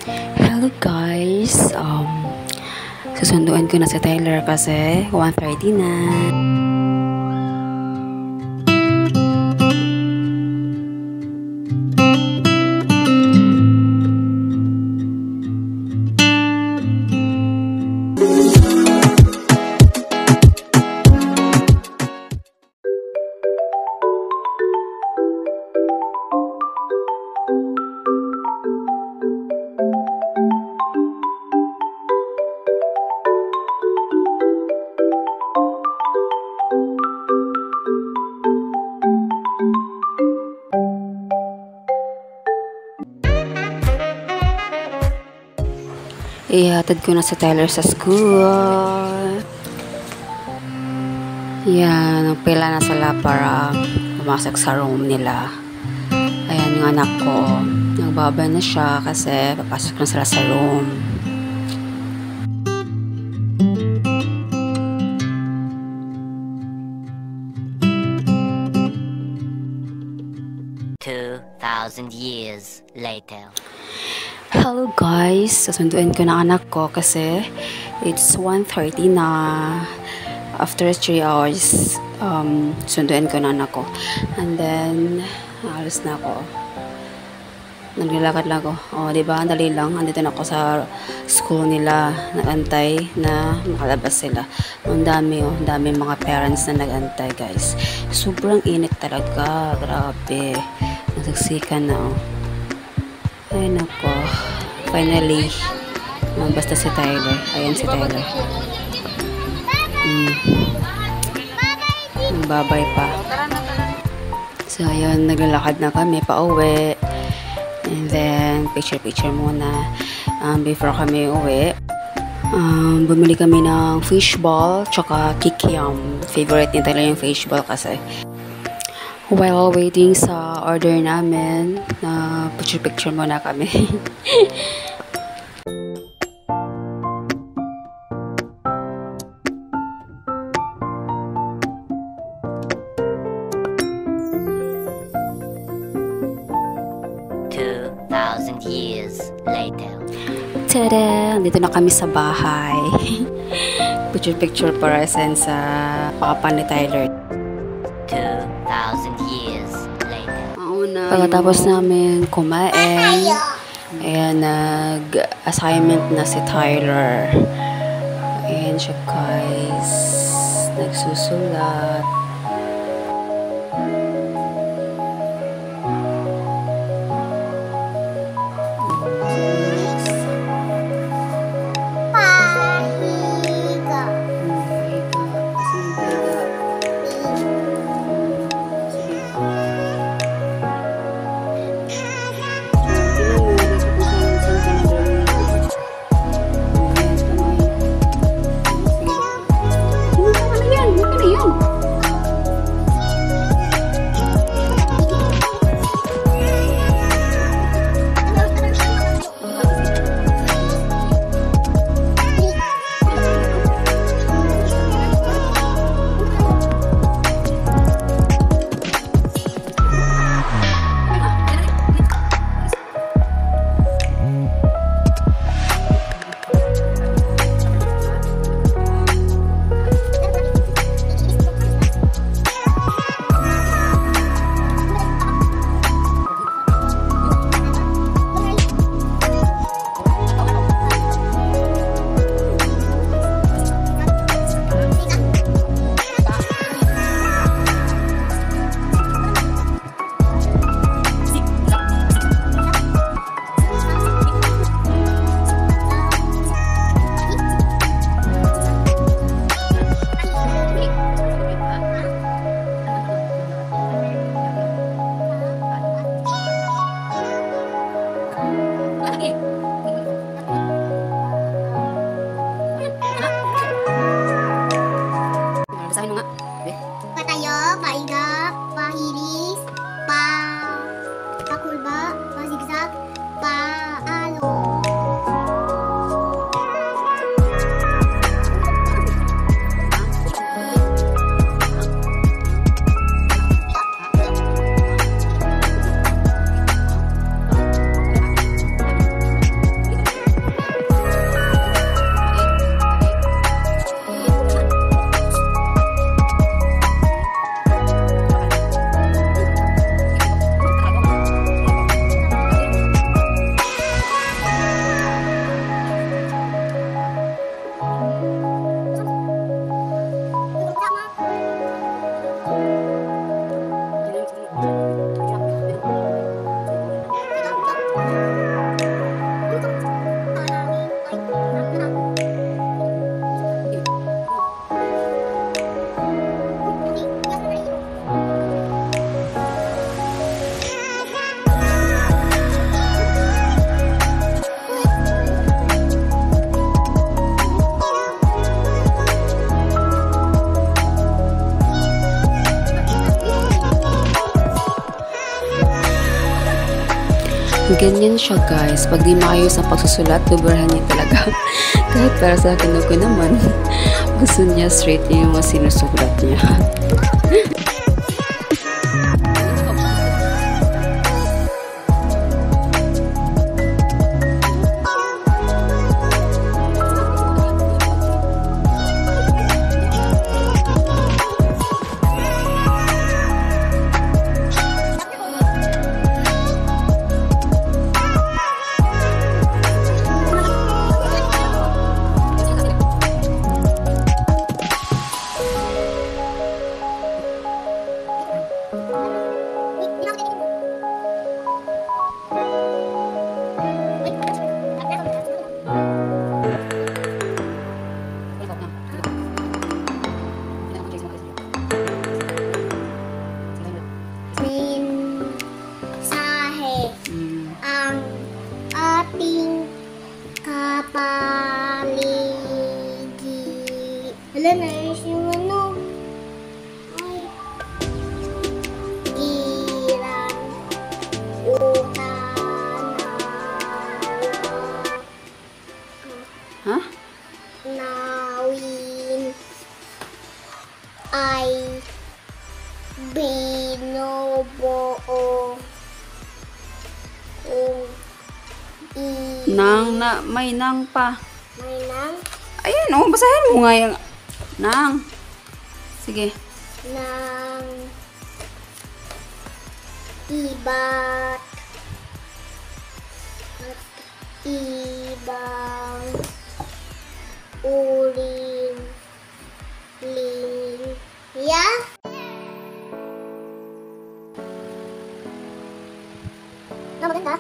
Hello guys, susunduin ko na si Tyler kasi 1:30 na. Ihatid ko na si Tyler sa school. Yan, nagpila na sila para pumasok sa room nila. Ayan yung anak ko. Nagbabay na siya kasi papasok na sila sa room. Years later. Hello guys, susunduin ko na anak ko kasi it's 1:30 na. After 3 hours, sunduin ko na anak ko. And then, alis na ako. Naglalakad lang ako. Diba? Ang dali lang. Andito na ako sa school nila. Nagantay na makalabas sila. Ang dami mga parents na nagantay guys. Sobrang init talaga. Grabe. Nagsiksikan na Ay nako. Finally, basta si Tyler. Ayan si Tyler. Babay pa. So ayun, naglalakad na kami pa uwi. And then, picture muna. Before kami uwi, bumili kami ng fishball tsaka kikiam. Favorite niya talaga yung fishball kasi. While waiting sa order namin, picture muna kami. Years later. Tada! Dito na kami sa bahay. Picture para send sa papa ni Tyler. 2,000 years later. Pagkatapos namin kumain, ayan, nag-assignment na si Tyler. Ayan siya guys. Nagsusulat. Ganyan siya guys. Pag di maayos ang pagsusulat, dobrahan niya talaga. Kahit para sa akin ako naman, gusto niya straight yung mga sinusulat niya. Wala na yung ano. Iran, Ha? Nawin, ay binubuo kung Nang na, may nang pa. may nang Ayan, oh, basahin mo nga yung nang. Sige. ng iba't ibang uri linya. Na maganda?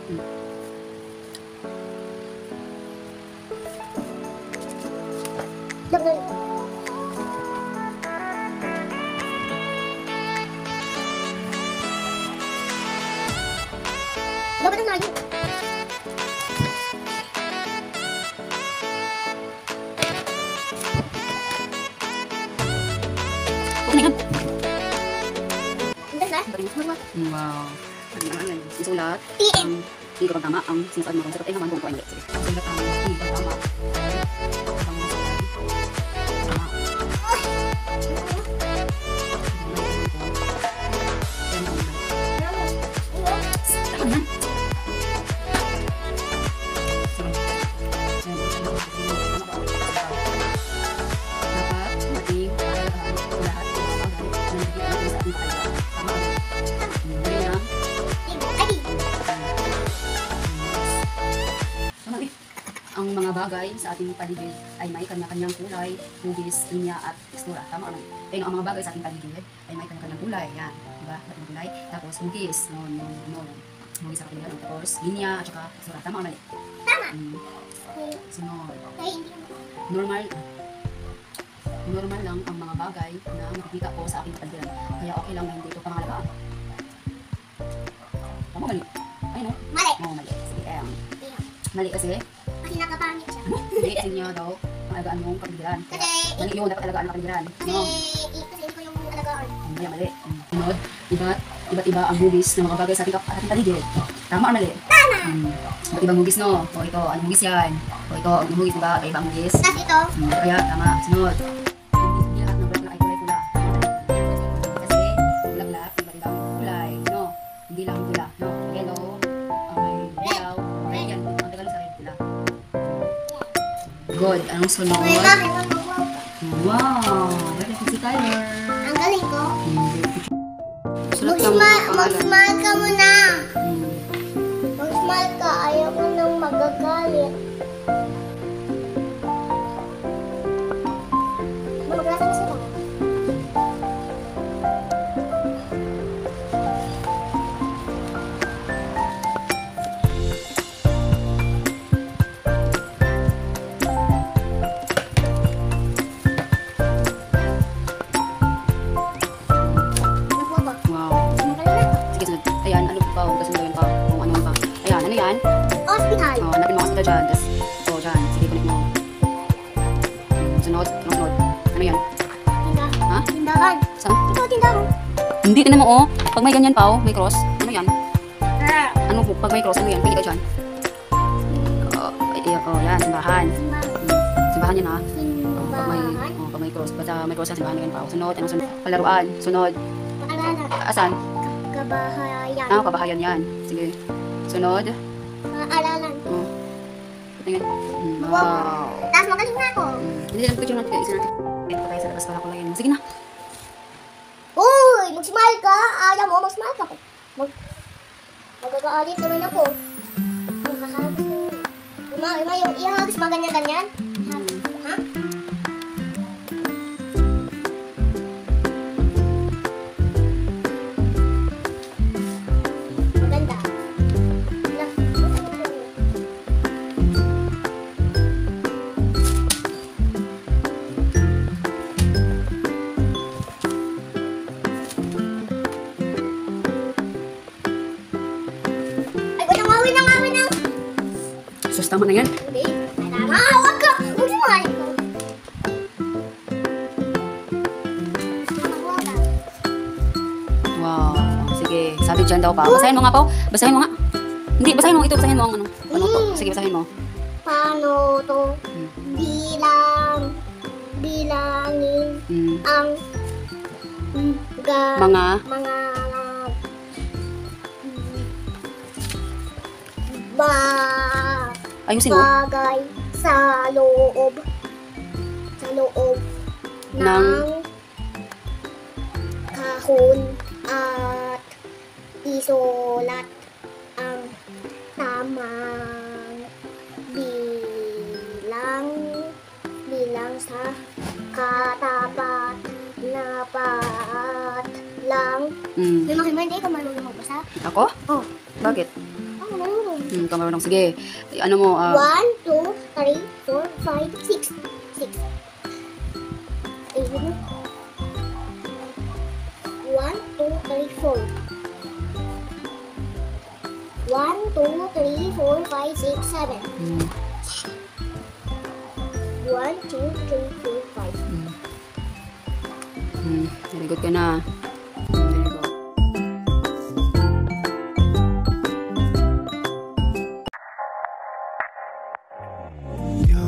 Dapat ang layo. Ano yan? Ang ganda. Wow. Ano naman yan? Isulat. TM. Hindi ko tama ang sinasabi mo. Sagot ay naman kung hindi. Sige. Sulat ang hindi ko tama. Ang mga bagay sa ating paligid ay may kanya-kanyang kulay, hugis, linya at tekstura. Tama naman. Kaya ang mga bagay sa ating paligid ay may kanya-kanyang kulay. Yan. Diba? At kulay. Tapos hugis. Hugis sa paligid. Tapos linya at saka tekstura. Tama o mali? Tama. Sunod. Ay, hindi. Normal lang ang mga bagay na makikita ko sa ating kapaligiran. Kaya okay lang na hindi ito pangalagaan. Tama mali? Ay no? Mali. Oo, mali. Sige, mali kasi Kasi nakapangit siya. hindi kasi niya daw alagaan mong kapaligiran. Kasi, Mali yun, dapat alagaan ang kapaligiran. kasi, No? kasi ko yung alagaan. Hindi, mali. Sunod, iba't iba ang hugis ng mga bagay sa ating paligid. Tama o mali? Tama. Iba't ibang hugis, no? O ito, anong hugis yan? O ito, ang hugis, diba? Ibang hugis. Tapos ito, Kaya, tama. Sunod. Hindi lahat ng bulaklak ay kulay-pula. Kasi, bulaklak, iba't ibang kulay, no? Hindi lang pula, no? Yellow, may dilaw, red yan. Ang tagal sa red, pula. Good. Anong sunod? may bakit ang mawaw. Wow! Galing si Tyler. Ang galing ko. Sulat ka muna ang pangalan. Mag-smile ka muna. Hmm. Mag-smile ka. Ayaw ko nang magagalit. Maglasa na sila. Nagboto. Wow. Ang galing na. Sige, sunod. Ayan, ano pa? Kasi gawin pa. Kung ano pa. Ayan, ano yan? Hospital. Oh, natin mo kasi ito dyan. Tapos, ito dyan. Sige, kunin mo. Sunod. Anong sunod? Ano yan? Tindahan. Ha? Tindahan. Saan? Ito, tindahan. Hindi, tinan mo, oh. Pag may ganyan pa, oh, may cross. Ano yan? Ano po, pag may cross, ano yan? Pili ka dyan. Yan, simbahan. Simbahan yan ha. Pag may cross, basta may cross yan, simbahan na yan pa. Sunod, ano sunod? Palaruan, sunod. Asan? Kabahayan. Kabahayan yan. Sige. Sunod. Alalan. Tingnan. Wow. Tapos magaling na ako. Hindi lang picture natin. Isa natin. Ito tayo sa labas para ko lang yan. Sige na. Uy! Mag-smile ka! Ayaw mo, mag-smile ka. Magagaalit naman ako. Makakahagis mo. Yung ihagis ba ganyan-ganyan? Ha? Maganda. Ay, awin na. Sus, tama na yan. Hindi. Wag ka! Mag-smile ka. Wow. Sige. Sabi dyan daw pa. Basahin mo nga po. Basahin mo nga. Hindi, basahin mo. Ito, basahin mo ang ano. Ano to? Sige, basahin mo. Paano to bilangin ang Mga ayusin mo. bagay sa loob ng kahon at isulat ang tamang bilang sa katapat na patlang. Hindi ka marunong magbasa? Ako? Oh. Bakit? Oh, marunong. Kamarunong. Sige. Ano mo? 1, 2, 3, 4, 5, 6. 6. 1, 2, 3, 4. 1, 2, 3, 4, 5, 6, 7. 1, 2, 3, 4, 5. Very good ka na. Very good. Yo.